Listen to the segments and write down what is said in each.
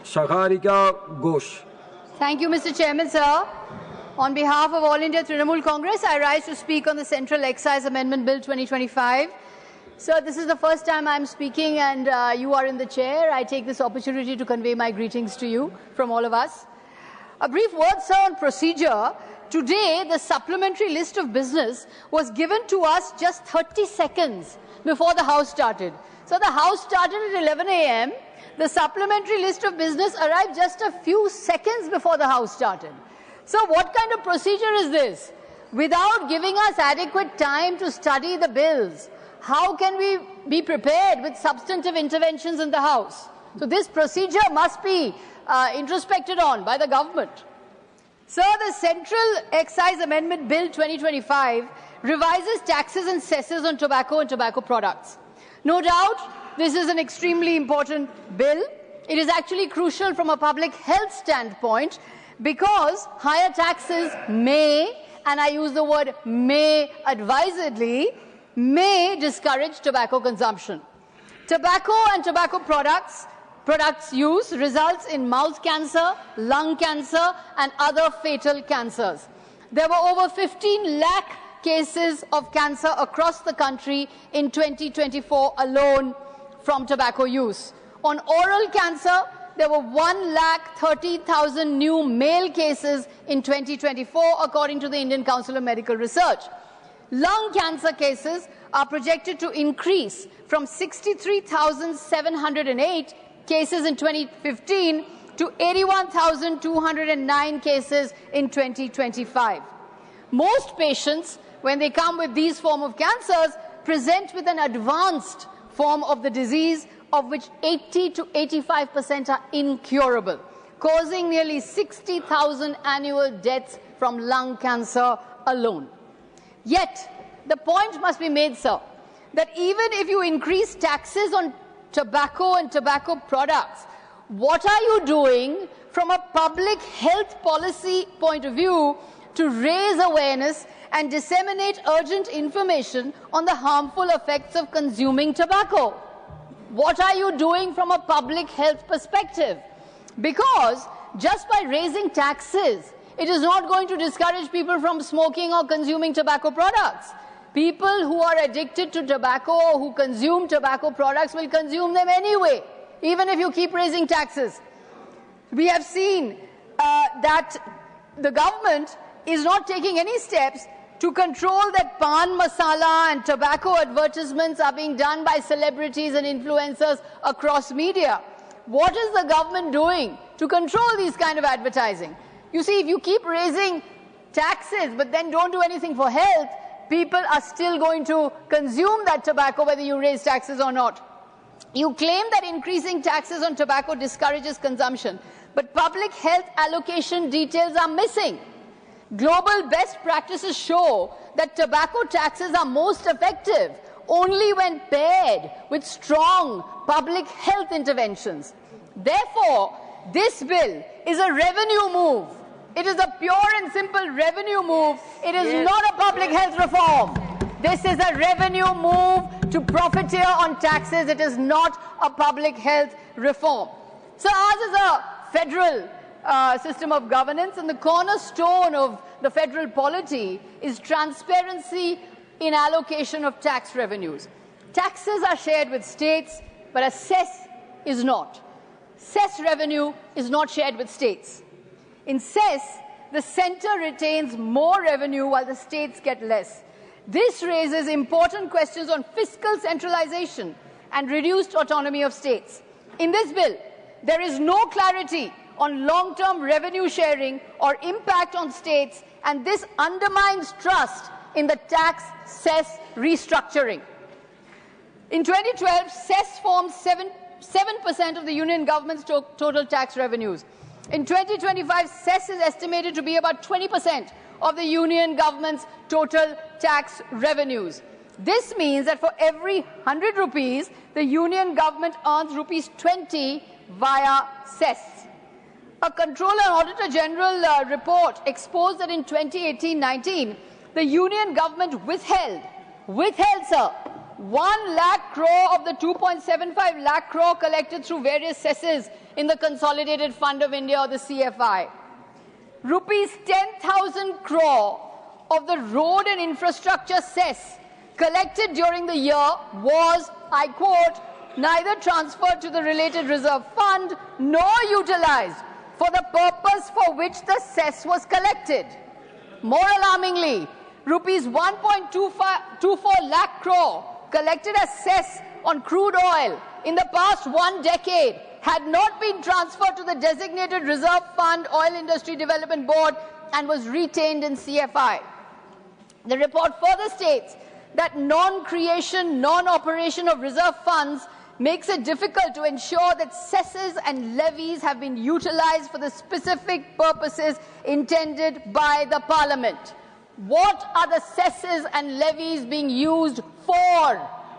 Sagarika Ghose. Thank you, Mr. Chairman, sir. On behalf of All India Trinamool Congress, I rise to speak on the Central Excise Amendment Bill 2025. Sir, this is the first time I'm speaking and you are in the chair. I take this opportunity to convey my greetings to you from all of us. A brief word, sir, on procedure. Today, the supplementary list of business was given to us just 30 seconds before the House started. So the House started at 11 a.m. The supplementary list of business arrived just a few seconds before the House started. So what kind of procedure is this? Without giving us adequate time to study the bills, how can we be prepared with substantive interventions in the House? So this procedure must be introspected on by the government. Sir, the Central Excise Amendment Bill 2025 revises taxes and cesses on tobacco and tobacco products. No doubt, this is an extremely important bill. It is actually crucial from a public health standpoint because higher taxes may, and I use the word may advisedly, may discourage tobacco consumption. Tobacco and tobacco products use results in mouth cancer, lung cancer, and other fatal cancers. There were over 15 lakh cases of cancer across the country in 2024 alone from tobacco use. On oral cancer, there were 1,30,000 new male cases in 2024, according to the Indian Council of Medical Research. Lung cancer cases are projected to increase from 63,708 cases in 2015 to 81,209 cases in 2025. Most patients, when they come with these forms of cancers, present with an advanced form of the disease, of which 80 to 85% are incurable, causing nearly 60,000 annual deaths from lung cancer alone. Yet, the point must be made, sir, that even if you increase taxes on tobacco and tobacco products, what are you doing from a public health policy point of view to raise awareness and disseminate urgent information on the harmful effects of consuming tobacco? What are you doing from a public health perspective? Because just by raising taxes, it is not going to discourage people from smoking or consuming tobacco products. People who are addicted to tobacco or who consume tobacco products will consume them anyway, even if you keep raising taxes. We have seen that the government is not taking any steps to control that pan masala and tobacco advertisements are being done by celebrities and influencers across media. What is the government doing to control these kind of advertising? You see, if you keep raising taxes but then don't do anything for health, people are still going to consume that tobacco whether you raise taxes or not. You claim that increasing taxes on tobacco discourages consumption, but public health allocation details are missing. Global best practices show that tobacco taxes are most effective only when paired with strong public health interventions. Therefore, this bill is a revenue move. It is a pure and simple revenue move. It is not a public health reform. This is a revenue move to profiteer on taxes. It is not a public health reform. So ours is a federal system of governance, and the cornerstone of the federal polity is transparency in allocation of tax revenues. Taxes are shared with states, but a cess is not. Cess revenue is not shared with states. In cess, the centre retains more revenue while the states get less. This raises important questions on fiscal centralization and reduced autonomy of states. In this bill, there is no clarity on long-term revenue sharing or impact on states, and this undermines trust in the tax cess restructuring. In 2012, cess formed 7% of the union government's total tax revenues. In 2025, cess is estimated to be about 20% of the union government's total tax revenues. This means that for every 100 rupees, the union government earns rupees 20 via cess. A Controller and Auditor General report exposed that in 2018-19, the union government withheld, sir, 1 lakh crore of the 2.75 lakh crore collected through various cesses in the Consolidated Fund of India, or the CFI. Rupees 10,000 crore of the road and infrastructure cess collected during the year was, I quote, neither transferred to the related reserve fund nor utilized for the purpose for which the cess was collected. More alarmingly, rupees 1.24 lakh crore collected as cess on crude oil in the past 1 decade had not been transferred to the designated reserve fund Oil Industry Development Board and was retained in CFI. The report further states that non-creation, non-operation of reserve funds makes it difficult to ensure that cesses and levies have been utilized for the specific purposes intended by the Parliament. What are the cesses and levies being used for?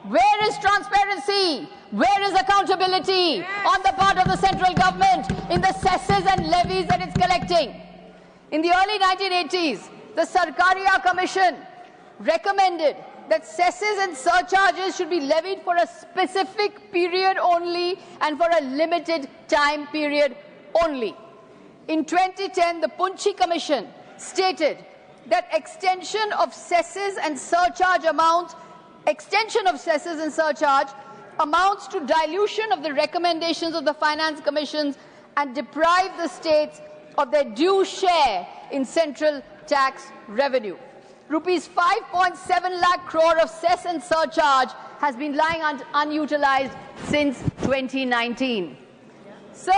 Where is transparency? Where is accountability on the part of the central government in the cesses and levies that it's collecting? In the early 1980s, the Sagarika Commission recommended that cesses and surcharges should be levied for a specific period only and for a limited time period only. In 2010, the Punchi Commission stated that extension of cesses and surcharge amounts to dilution of the recommendations of the Finance Commissions and deprive the states of their due share in central tax revenue. Rupees 5.7 lakh crore of cess and surcharge has been lying unutilized since 2019. So,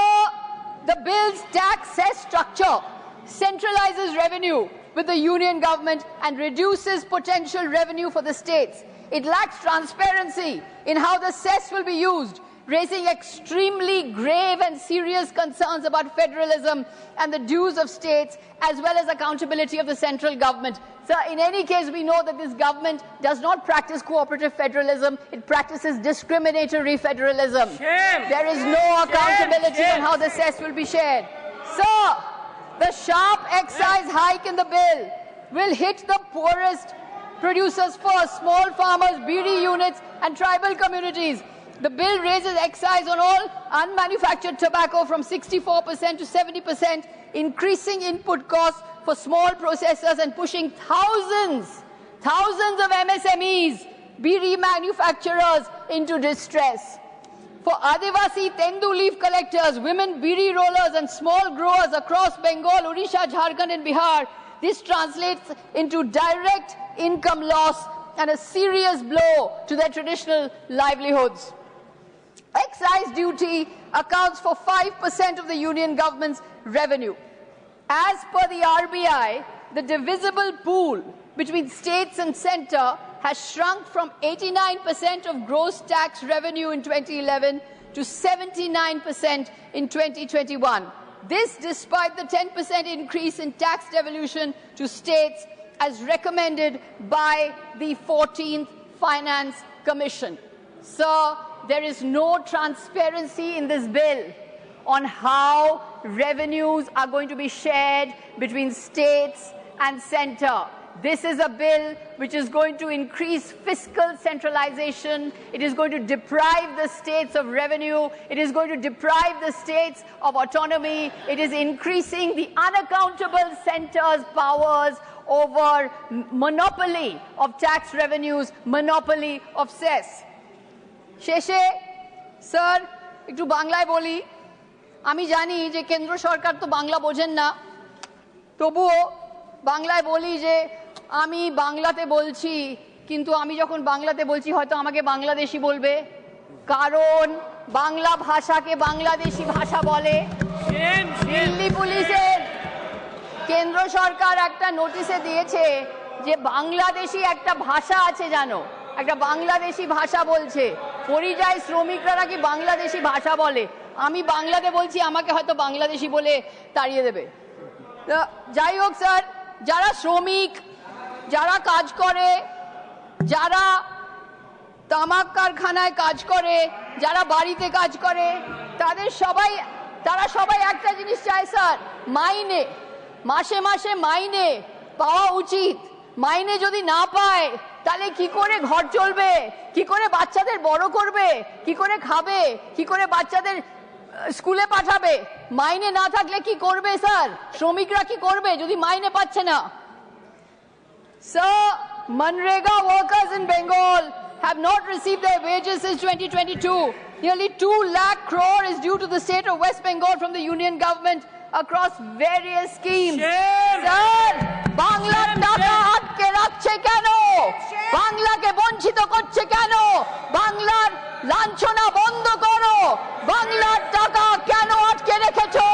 the bill's tax cess structure centralizes revenue with the union government and reduces potential revenue for the states. It lacks transparency in how the cess will be used, raising extremely grave and serious concerns about federalism and the dues of states, as well as accountability of the central government. So, in any case, we know that this government does not practice cooperative federalism. It practices discriminatory federalism. There is no accountability on how the cess will be shared. So, the sharp excise hike in the bill will hit the poorest producers first, small farmers, BD units and tribal communities. The bill raises excise on all unmanufactured tobacco from 64% to 70%, increasing input costs for small processors and pushing thousands of MSMEs, BD manufacturers into distress. For Adivasi Tendu leaf collectors, women BD rollers and small growers across Bengal, Odisha, Jharkhand and Bihar, this translates into direct income loss and a serious blow to their traditional livelihoods. Excise duty accounts for 5% of the union government's revenue. As per the RBI, the divisible pool between states and centre has shrunk from 89% of gross tax revenue in 2011 to 79% in 2021. This despite the 10% increase in tax devolution to states as recommended by the 14th Finance Commission. So, there is no transparency in this bill on how revenues are going to be shared between states and centre. This is a bill which is going to increase fiscal centralization. It is going to deprive the states of revenue. It is going to deprive the states of autonomy. It is increasing the unaccountable centre's powers over monopoly of tax revenues, monopoly of cess. শেষে sir একটু বাংলায় বলি আমি জানি যে কেন্দ্র সরকার তো বাংলা বোঝেন না তবুও বাংলায় বলি যে আমি বাংলাতে বলছি কিন্তু আমি যখন বাংলাতে বলছি হয়তো আমাকে বাংলাদেশি বলবে কারণ বাংলা ভাষাকে বাংলাদেশি ভাষা বলে দিল্লি পুলিশের কেন্দ্র সরকার একটা নোটিশে দিয়েছে যে বাংলাদেশি একটা ভাষা আছে জানো একটা বাংলাদেশি ভাষা বলছে পরিযায়ী শ্রমিকরা নাকি বাংলাদেশি ভাষা বলে আমি বাংলাতে বলছি আমাকে হয়তো বাংলাদেশি বলে তাড়িয়ে দেবে যাই হোক স্যার যারা শ্রমিক যারা কাজ করে যারা তামাক কারখানায় কাজ করে যারা বাড়িতে কাজ করে তারা সবাই একটা জিনিস চায় স্যার মাইনে মাসে মাসে মাইনে পাওয়া উচিত মাইনে যদি না পায় তাহলে কি করে ঘর চলবে, কি করে বাচ্চাদের বড় করবে, কি করে খাবে, কি করে বাচ্চাদের স্কুলে পাঠাবে? মাইনে না থাকলে কি করবে স্যার? শ্রমিকরা কি করবে যদি মাইনে পাচ্ছে না? Sir, Manrega workers in Bengal have not received their wages since 2022. Nearly 2 lakh crore is due to the state of West Bengal from the union government across various schemes. Sir, Banglar taka atke rakhche keno? Bangla ke bonchito korche keno? Banglar lanchona bondo koro? Banglar taka keno atke rekhecho?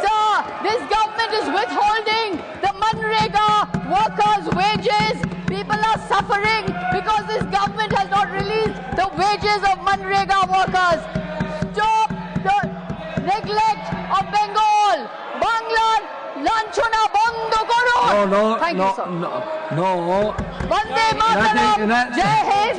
Sir, this government is withholding the Manrega workers' wages. People are suffering because this government has not released the wages of Manrega workers. Stop the neglect of Bengal. Banglar lanchona bondo koro. No. Thank you, sir. No. Vande Mataram. Jai Hind.